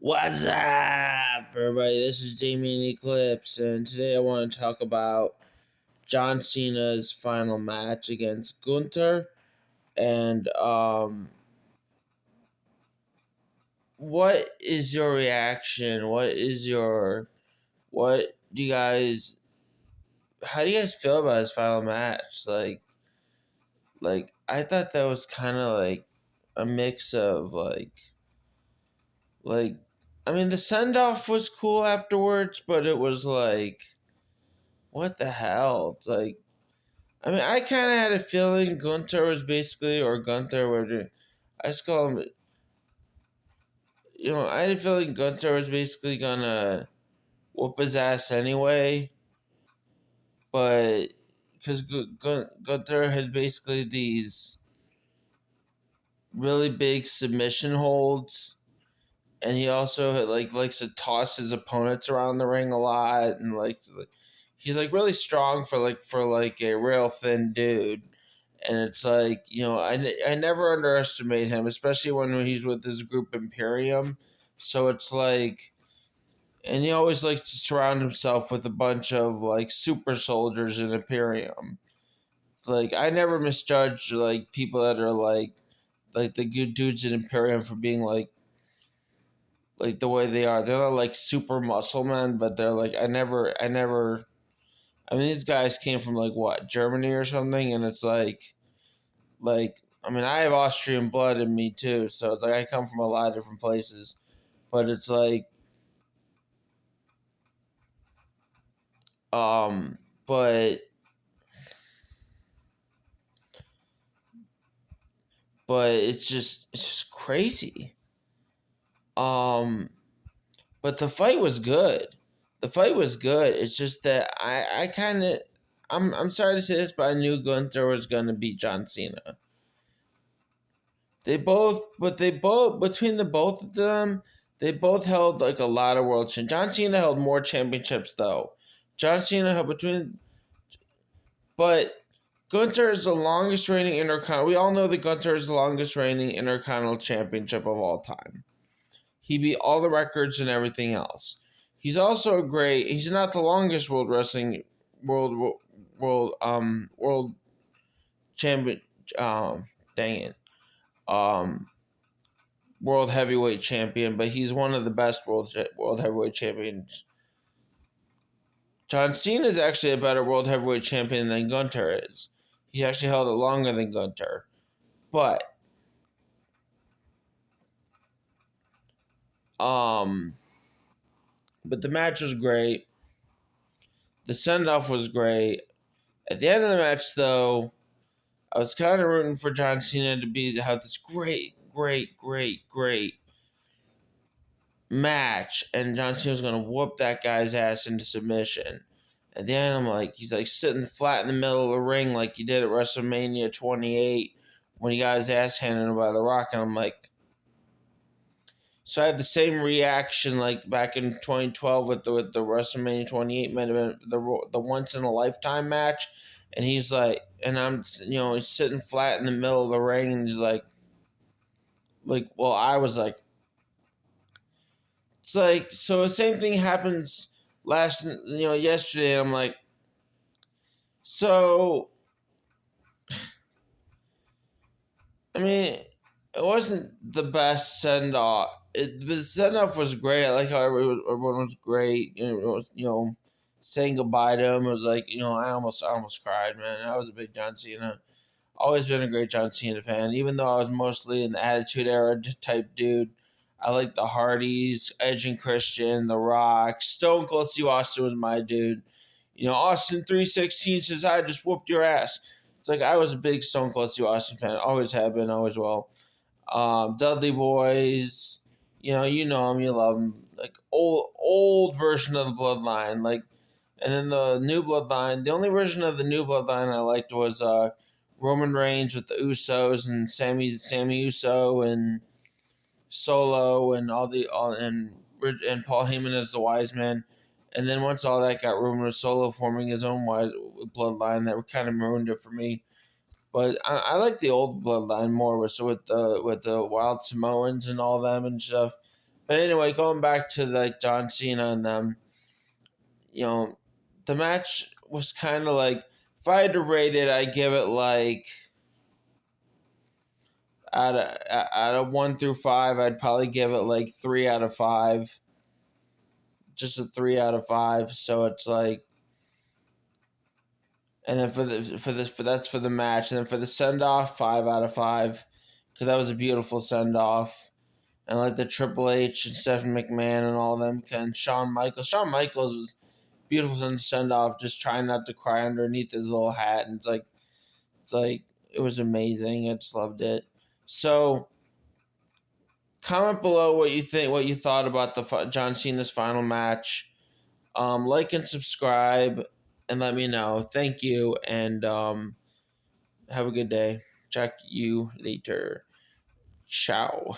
What's up, everybody? This is Damien Eclipse, and today I want to talk about John Cena's final match against Gunther. And what is your reaction? What do you guys? How do you guys feel about his final match? Like I thought that was kind of like a mix of like. I mean, the send off was cool afterwards, but it was like, what the hell? It's like, I mean, I kind of had a feeling Gunther was basically, or Gunther, whatever. I just call him, I had a feeling Gunther was basically gonna whoop his ass anyway, but because Gunther had basically these really big submission holds, and he also likes to toss his opponents around the ring a lot, and he's like really strong for a real thin dude. And it's like, I never underestimate him, especially when he's with his group Imperium. So it's like, and he always likes to surround himself with a bunch of like super soldiers in Imperium. It's like, I never misjudge like people that are like the good dudes in Imperium for being like the way they are. They're not like super muscle men, but they're like, I mean, these guys came from like what, Germany or something, and it's like I mean, I have Austrian blood in me too, so it's like I come from a lot of different places, but it's like um but it's just crazy. um but the fight was good. It's just that I kind of, I'm sorry to say this, but I knew Gunther was going to beat John Cena. Between the both of them, they both held like a lot of world championships. John Cena held more championships though. John Cena held but Gunther is the longest reigning Intercontinental. We all know that Gunther is the longest reigning Intercontinental Championship of all time. He beat all the records and everything else. He's also great. He's not the longest world champion. Dang it. Um, World heavyweight champion, but he's one of the best world heavyweight champions. John Cena is actually a better world heavyweight champion than Gunther is. He actually held it longer than Gunther. But um but the match was great. The send off was great. At the end of the match though, I was kind of rooting for John Cena to have this great match, and John Cena was gonna whoop that guy's ass into submission. At the end, I'm like, he's like sitting flat in the middle of the ring like he did at WrestleMania 28 when he got his ass handed him by The Rock, and I'm like, so I had the same reaction like back in 2012 with the WrestleMania 28 main event, the once in a lifetime match, and he's like, and I'm he's sitting flat in the middle of the ring, and he's well, I was like, it's like, so the same thing happens yesterday. I'm like, so I mean, it wasn't the best send off. The send off was great. I like how everyone was great. It was, saying goodbye to him. It was like, I almost cried, man. I was a big John Cena. Always been a great John Cena fan. Even though I was mostly an Attitude Era type dude, I like the Hardys, Edge and Christian, The Rock, Stone Cold Steve Austin was my dude. Austin 316 says, I just whooped your ass. It's like I was a big Stone Cold Steve Austin fan. Always have been, always will. Dudley Boys, you know him, you love him. Like old version of the Bloodline, and then the new Bloodline. The only version of the new Bloodline I liked was Roman Reigns with the Usos and Sammy Uso and Solo and and Paul Heyman as the Wise Man. And then once all that got ruined with Solo forming his own bloodline, that kind of ruined it for me. But I like the old bloodline more, with the Wild Samoans and all them and stuff. But anyway, going back to like John Cena and them, you know, the match was kind of like, if I had to rate it, I give it like out of 1 through 5, I'd probably give it like 3 out of 5, just a 3 out of 5. So it's like, and then that's for the match, and then for the send off, 5 out of 5, because that was a beautiful send off. And like the Triple H and Stephanie McMahon and all them, and Shawn Michaels. Shawn Michaels was beautiful in send off, just trying not to cry underneath his little hat, and it's like it was amazing. I just loved it. So comment below what you think, what you thought about the John Cena's final match. Like and subscribe, and let me know. Thank you, and have a good day. Check you later. Ciao.